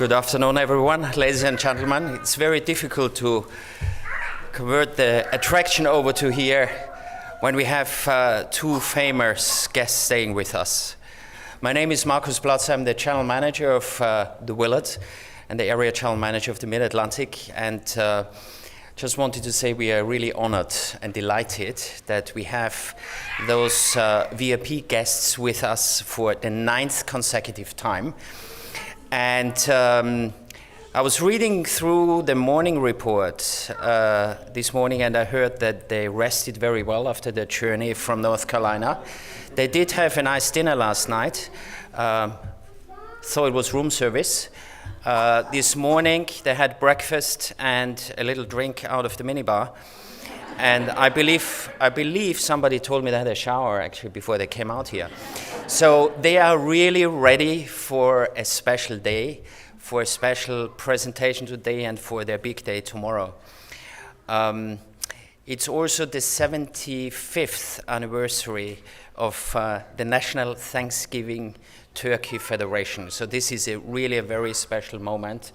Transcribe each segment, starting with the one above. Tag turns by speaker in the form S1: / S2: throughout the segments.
S1: Good afternoon, everyone, ladies and gentlemen. It's very difficult to convert the attraction over to here when we have two famous guests staying with us. My name is Markus Platz. I'm the channel manager of the Willard and the area channel manager of the Mid-Atlantic. And just wanted to say we are really honored and delighted that we have those VIP guests with us for the 9th consecutive time. And I was reading through the morning report this morning, and I heard that they rested very well after their journey from North Carolina. They did have a nice dinner last night, so it was room service. This morning they had breakfast and a little drink out of the minibar. And I believe somebody told me they had a shower actually before they came out here. So they are really ready for a special day, for a special presentation today and for their big day tomorrow. It's also the 75th anniversary of the National Thanksgiving Turkey Federation. So this is really a very special moment.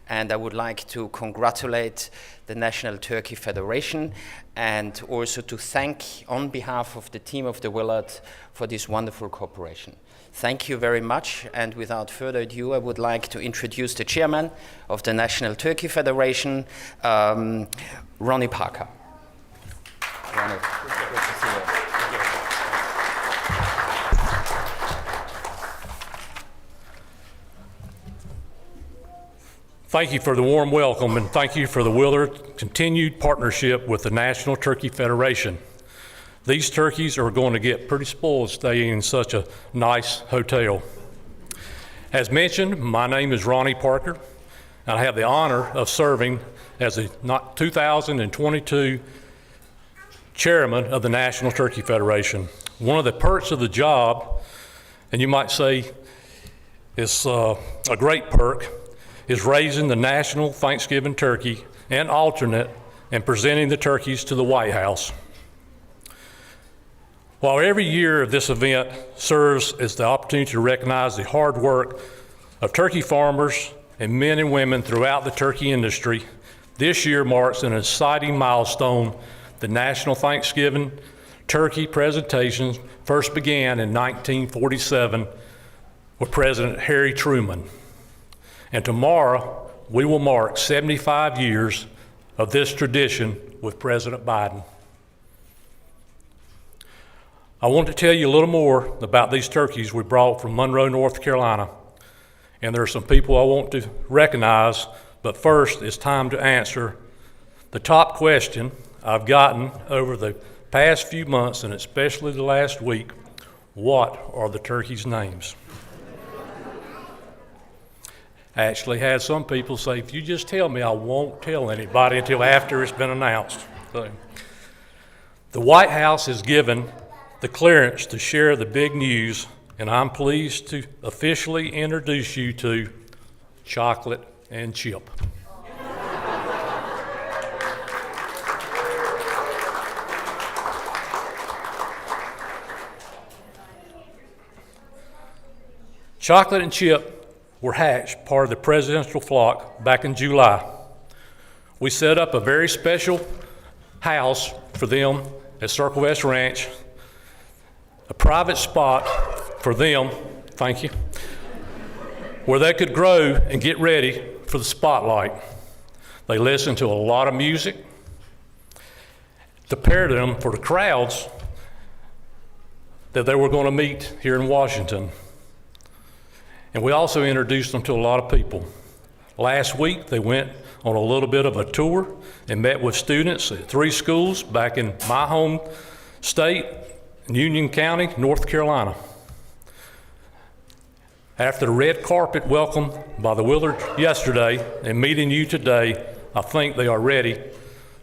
S1: And I would like to congratulate the National Turkey Federation and also to thank on behalf of the team of the Willard for this wonderful cooperation. Thank you very much. And without further ado, I would like to introduce the chairman of the National Turkey Federation, Ronnie Parker. Ronnie, good to see you.
S2: Thank you for the warm welcome, and thank you for the Willard continued partnership with the National Turkey Federation. These turkeys are going to get pretty spoiled staying in such a nice hotel. As mentioned, my name is Ronnie Parker, and I have the honor of serving as the 2022 Chairman of the National Turkey Federation. One of the perks of the job, and you might say it's a great perk, is raising the national Thanksgiving turkey and alternate and presenting the turkeys to the White House. While every year of this event serves as the opportunity to recognize the hard work of turkey farmers and men and women throughout the turkey industry, this year marks an exciting milestone. The National Thanksgiving Turkey presentations first began in 1947 with President Harry Truman. And tomorrow, we will mark 75 years of this tradition with President Biden. I want to tell you a little more about these turkeys we brought from Monroe, North Carolina. And there are some people I want to recognize, but first it's time to answer the top question I've gotten over the past few months, and especially the last week: what are the turkeys' names? I actually had some people say, if you just tell me, I won't tell anybody until after it's been announced. So, the White House has given the clearance to share the big news, and I'm pleased to officially introduce you to Chocolate and Chip. Chocolate and Chip were hatched part of the presidential flock back in July. We set up a very special house for them at Circle West Ranch, a private spot for them, thank you, where they could grow and get ready for the spotlight. They listened to a lot of music to prepare them for the crowds that they were going to meet here in Washington. And we also introduced them to a lot of people. Last week, they went on a little bit of a tour and met with students at 3 schools back in my home state, Union County, North Carolina. After the red carpet welcome by the Willard yesterday and meeting you today, I think they are ready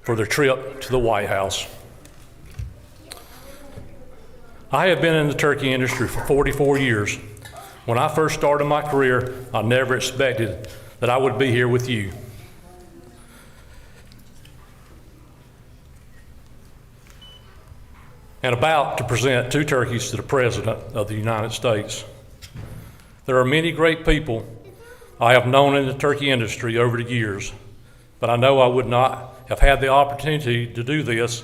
S2: for their trip to the White House. I have been in the turkey industry for 44 years. When I first started my career, I never expected that I would be here with you. And about to present 2 turkeys to the President of the United States. There are many great people I have known in the turkey industry over the years, but I know I would not have had the opportunity to do this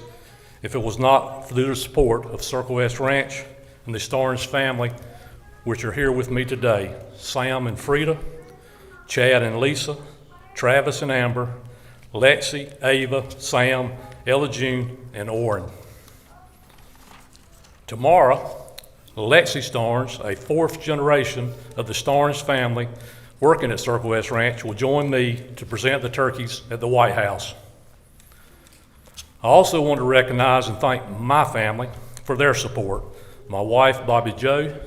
S2: if it was not through the support of Circle West Ranch and the Starnes family, which are here with me today. Sam and Frida, Chad and Lisa, Travis and Amber, Lexi, Ava, Sam, Ella June, and Orrin. Tomorrow, Lexi Starnes, a fourth generation of the Starnes family working at Circle West Ranch, will join me to present the turkeys at the White House. I also want to recognize and thank my family for their support. My wife, Bobby Jo,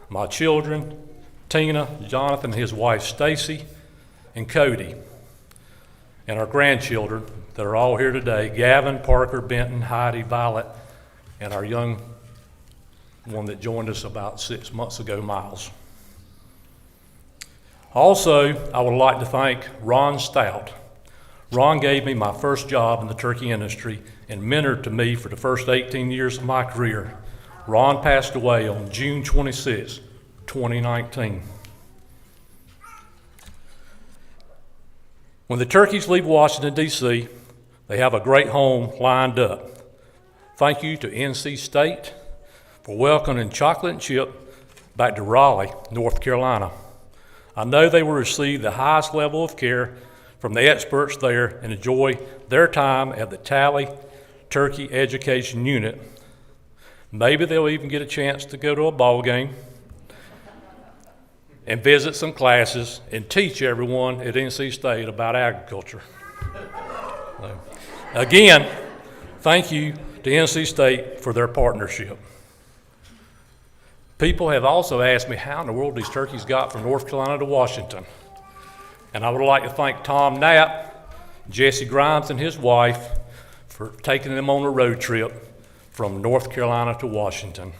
S2: my children, Tina, Jonathan, his wife, Stacy, and Cody, and our grandchildren that are all here today, Gavin, Parker, Benton, Heidi, Violet, and our young one that joined us about 6 months ago, Miles. Also, I would like to thank Ron Stout. Ron gave me my first job in the turkey industry and mentored to me for the first 18 years of my career. Ron passed away on June 26, 2019. When the turkeys leave Washington, D.C., they have a great home lined up. Thank you to NC State for welcoming Chocolate and Chip back to Raleigh, North Carolina. I know they will receive the highest level of care from the experts there and enjoy their time at the Tally Turkey Education Unit. Maybe they'll even get a chance to go to a ball game and visit some classes and teach everyone at NC State about agriculture. So, again, thank you to NC State for their partnership. People have also asked me how in the world these turkeys got from North Carolina to Washington. And I would like to thank Tom Knapp, Jesse Grimes and his wife for taking them on a road trip from North Carolina to Washington.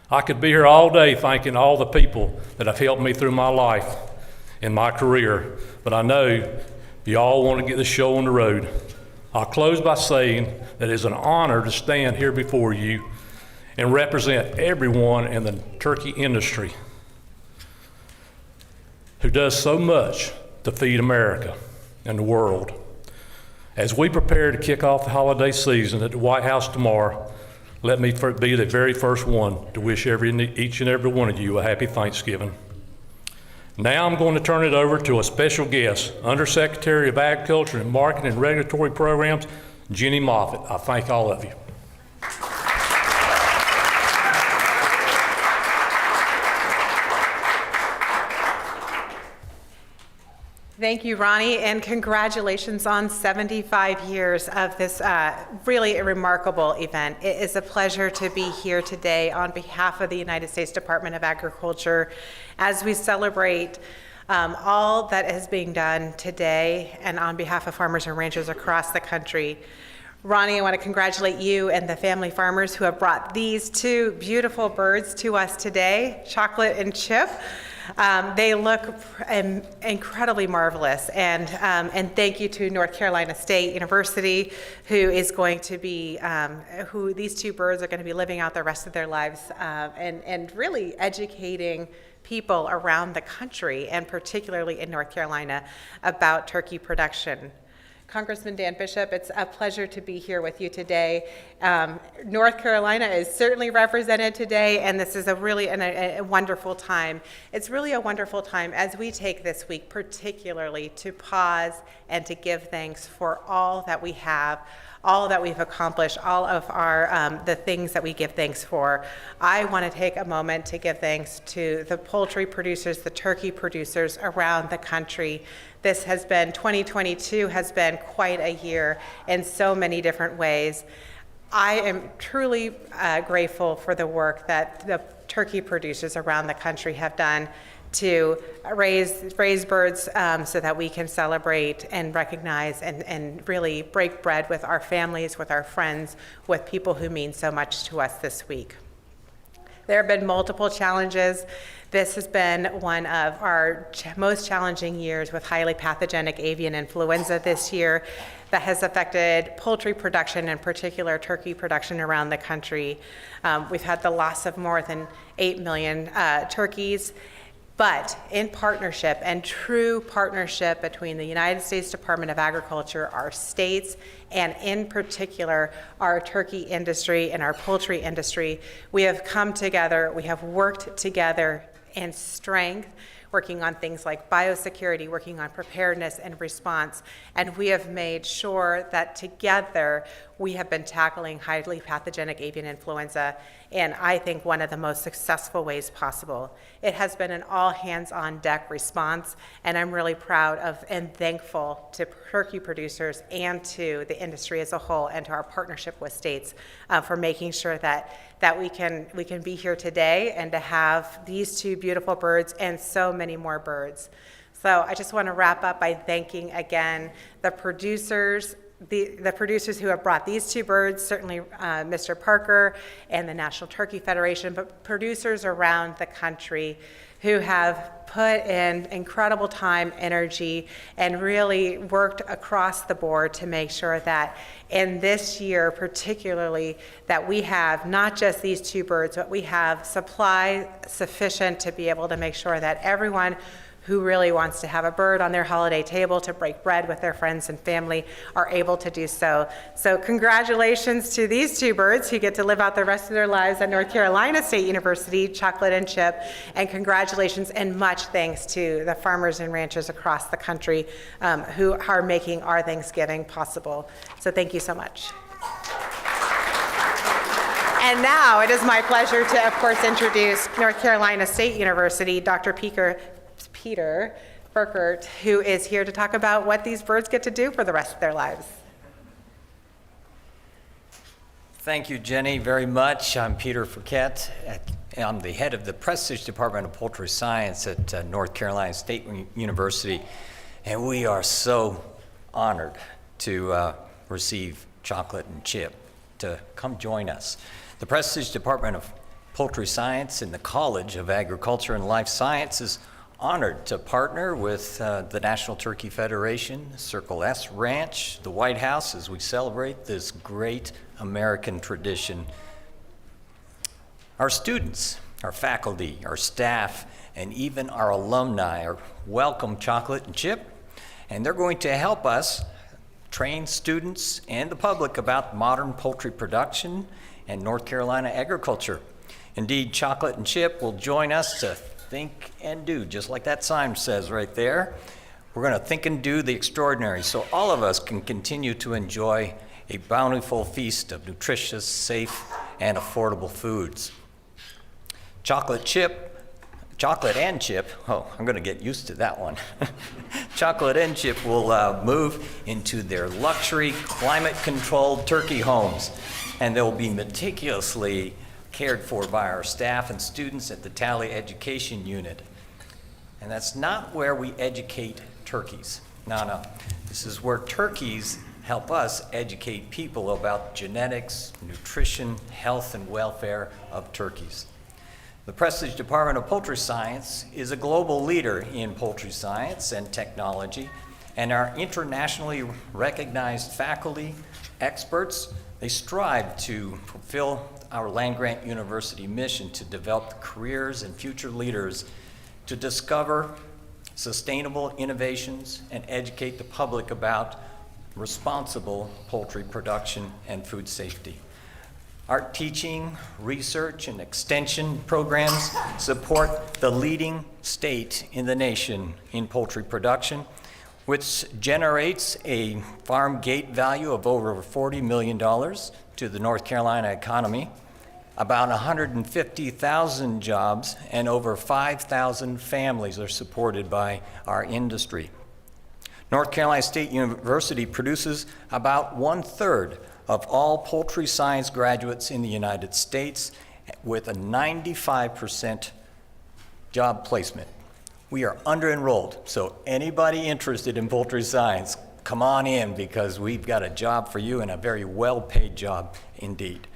S2: I could be here all day thanking all the people that have helped me through my life and my career, but I know you all want to get the show on the road. I'll close by saying that it is an honor to stand here before you and represent everyone in the turkey industry who does so much to feed America and the world. As we prepare to kick off the holiday season at the White House tomorrow, let me be the very first one to wish each and every one of you a happy Thanksgiving. Now I'm going to turn it over to a special guest, Undersecretary of Agriculture and Marketing and Regulatory Programs, Jenny Moffitt. I thank all of you.
S3: Thank you, Ronnie, and congratulations on 75 years of this really a remarkable event. It is a pleasure to be here today on behalf of the United States Department of Agriculture as we celebrate all that is being done today and on behalf of farmers and ranchers across the country. Ronnie, I want to congratulate you and the family farmers who have brought these two beautiful birds to us today, Chocolate and Chip. They look incredibly marvelous, and thank you to North Carolina State University, who is going to be, who these two birds are going to be living out the rest of their lives, and really educating people around the country, and particularly in North Carolina, about turkey production. Congressman Dan Bishop, it's a pleasure to be here with you today. North Carolina is certainly represented today, and this is a really a wonderful time. It's really a wonderful time as we take this week particularly to pause and to give thanks for all that we have, all that we've accomplished, all of our the things that we give thanks for. I want to take a moment to give thanks to the poultry producers, the turkey producers around the country. This has been, 2022 has been quite a year in so many different ways. I am truly grateful for the work that the turkey producers around the country have done to raise birds so that we can celebrate and recognize and really break bread with our families, with our friends, with people who mean so much to us this week. There have been multiple challenges. This has been one of our most challenging years with highly pathogenic avian influenza this year that has affected poultry production, in particular turkey production around the country. We've had the loss of more than 8 million turkeys. but in partnership and true partnership between the United States Department of Agriculture, our states, and in particular our turkey industry and our poultry industry, we have come together, we have worked together in strength, working on things like biosecurity, working on preparedness and response, and we have made sure that together we have been tackling highly pathogenic avian influenza in, I think, one of the most successful ways possible. It has been an all-hands-on-deck response, and I'm really proud of and thankful to turkey producers and to the industry as a whole and to our partnership with states for making sure that we can be here today and to have these two beautiful birds and so many more birds. So I just want to wrap up by thanking again the producers, the producers who have brought these two birds, certainly Mr. Parker and the National Turkey Federation, but producers around the country who have put in incredible time, energy, and really worked across the board to make sure that in this year particularly that we have not just these two birds, but we have supply sufficient to be able to make sure that everyone who really wants to have a bird on their holiday table to break bread with their friends and family are able to do so. So congratulations to these two birds who get to live out the rest of their lives at North Carolina State University, Chocolate and Chip, and congratulations and much thanks to the farmers and ranchers across the country who are making our Thanksgiving possible. So thank you so much. And now it is my pleasure to, of course, introduce North Carolina State University, Dr. Peter Burkert, who is here to talk about what these birds get to do for the rest of their lives.
S4: Thank you, Jenny, very much. I'm Peter Burkert. I'm the head of the Prestige Department of Poultry Science at North Carolina State University, and we are so honored to receive Chocolate and Chip to come join us. The Prestige Department of Poultry Science and the College of Agriculture and Life Sciences honored to partner with the National Turkey Federation, Circle S Ranch, the White House as we celebrate this great American tradition. Our students, our faculty, our staff, and even our alumni are welcome Chocolate and Chip, and they're going to help us train students and the public about modern poultry production and North Carolina agriculture. Indeed, Chocolate and Chip will join us to think and do, just like that sign says right there. We're going to think and do the extraordinary so all of us can continue to enjoy a bountiful feast of nutritious, safe, and affordable foods. Chocolate and Chip, oh, I'm going to get used to that one. Chocolate and Chip will move into their luxury, climate-controlled turkey homes, and they'll be meticulously cared for by our staff and students at the Tally Education Unit. And that's not where we educate turkeys. No. This is where turkeys help us educate people about genetics, nutrition, health, and welfare of turkeys. The Prestige Department of Poultry Science is a global leader in poultry science and technology, and our internationally recognized faculty, experts, they strive to fulfill our land-grant university mission to develop the careers and future leaders to discover sustainable innovations and educate the public about responsible poultry production and food safety. Our teaching, research, and extension programs support the leading state in the nation in poultry production, which generates a farm gate value of over $40 million to the North Carolina economy, about 150,000 jobs, and over 5,000 families are supported by our industry. North Carolina State University produces about 1/3 of all poultry science graduates in the United States with a 95% job placement. We are under-enrolled, so anybody interested in poultry science, come on in because we've got a job for you and a very well-paid job indeed.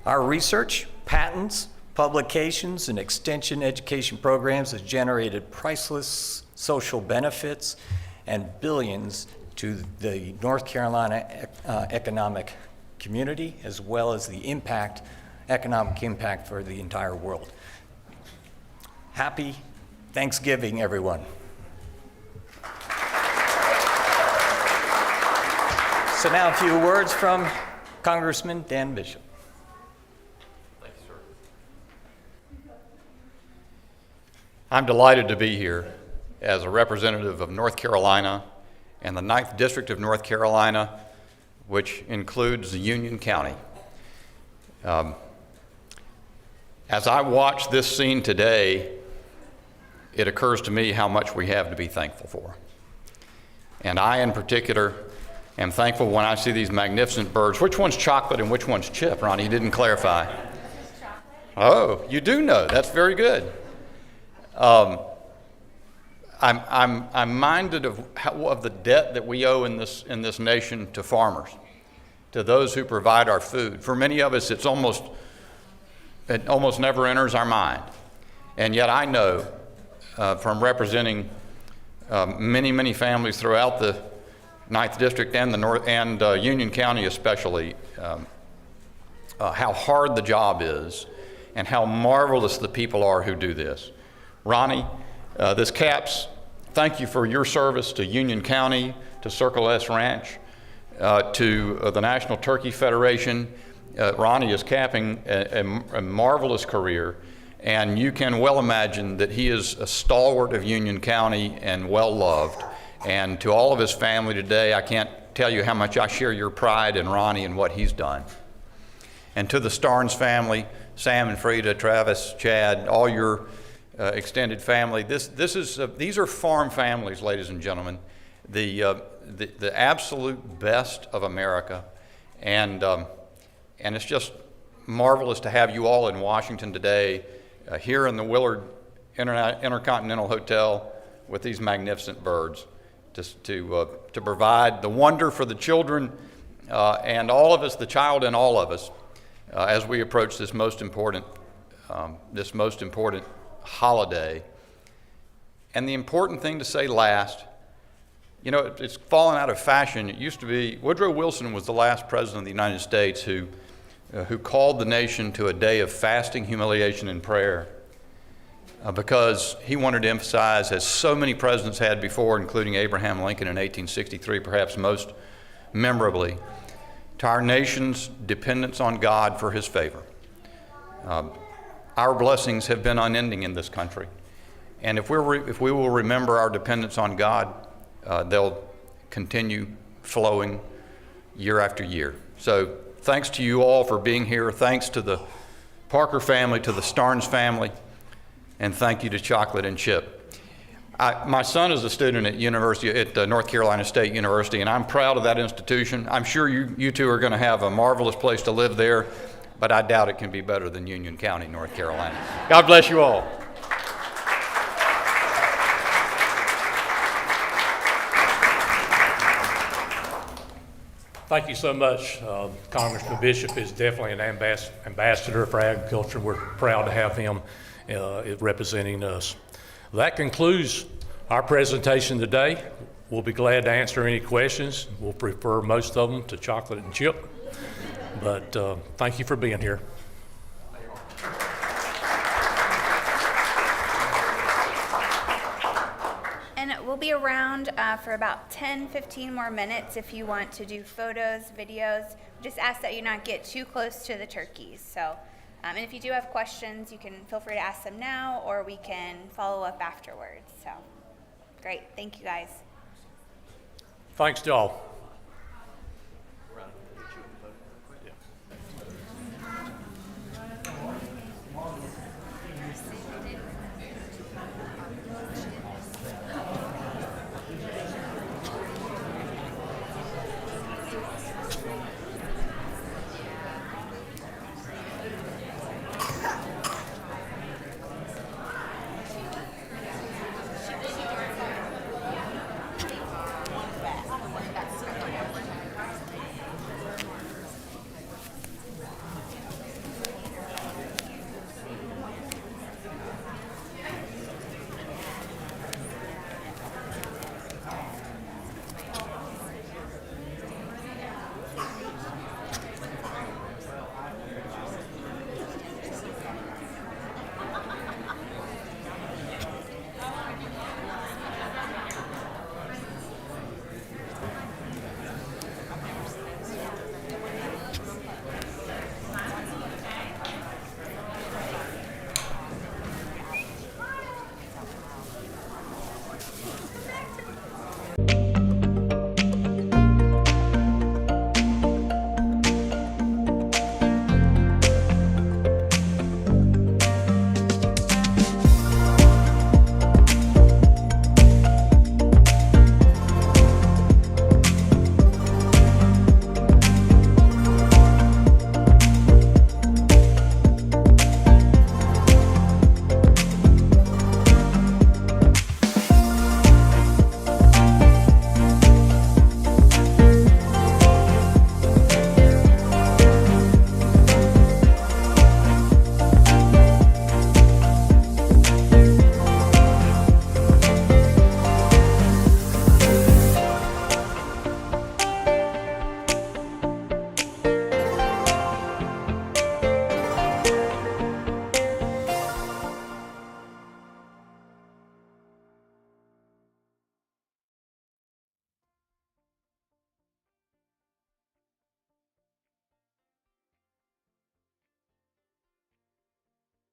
S4: Our research, patents, publications, and extension education programs have generated priceless social benefits and billions to the North Carolina economic community, as well as the economic impact for the entire world. Happy Thanksgiving, everyone. So now a few words from Congressman Dan Bishop.
S5: Thank you, sir. I'm delighted to be here as a representative of North Carolina and the 9th District of North Carolina, which includes Union County. As I watch this scene today, it occurs to me how much we have to be thankful for. And I, in particular, am thankful when I see these magnificent birds. Which one's chocolate and which one's chip, Ronnie? You didn't clarify. Oh, you do know. That's very good. I'm minded of the debt that we owe in this nation to farmers, to those who provide our food. For many of us, it almost never enters our mind. And yet I know from representing many families throughout the 9th District and Union County especially, how hard the job is and how marvelous the people are who do this. Ronnie, this caps, thank you for your service to Union County, to Circle S Ranch, to the National Turkey Federation. Ronnie is capping a marvelous career, and you can well imagine that he is a stalwart of Union County and well loved. And to all of his family today, I can't tell you how much I share your pride in Ronnie and what he's done. And to the Starnes family, Sam and Frida, Travis, Chad, all your extended family, these are farm families, ladies and gentlemen, the absolute best of America. And it's just marvelous to have you all in Washington today, here in the Willard Intercontinental Hotel with these magnificent birds. To provide the wonder for the children and all of us, the child in all of us, as we approach this most important holiday. And the important thing to say last, you know, it's fallen out of fashion. It used to be, Woodrow Wilson was the last president of the United States who called the nation to a day of fasting, humiliation, and prayer. Because he wanted to emphasize, as so many presidents had before, including Abraham Lincoln in 1863, perhaps most memorably, to our nation's dependence on God for his favor. Our blessings have been unending in this country. And if we will remember our dependence on God, they'll continue flowing year after year. So thanks to you all for being here. Thanks to the Parker family, to the Starnes family. And thank you to Chocolate and Chip. My son is a student at North Carolina State University, and I'm proud of that institution. I'm sure you two are going to have a marvelous place to live there, but I doubt it can be better than Union County, North Carolina. God bless you all.
S2: Thank you so much. Congressman Bishop is definitely an ambassador for agriculture. We're proud to have him representing us. That concludes our presentation today. We'll be glad to answer any questions. We'll prefer most of them to Chocolate and Chip, but thank you for being here.
S6: And we'll be around for about 10-15 more minutes if you want to do photos, videos. Just ask that you not get too close to the turkeys. So. And if you do have questions, you can feel free to ask them now, or we can follow up afterwards. So, great. Thank you, guys.
S2: Thanks to all.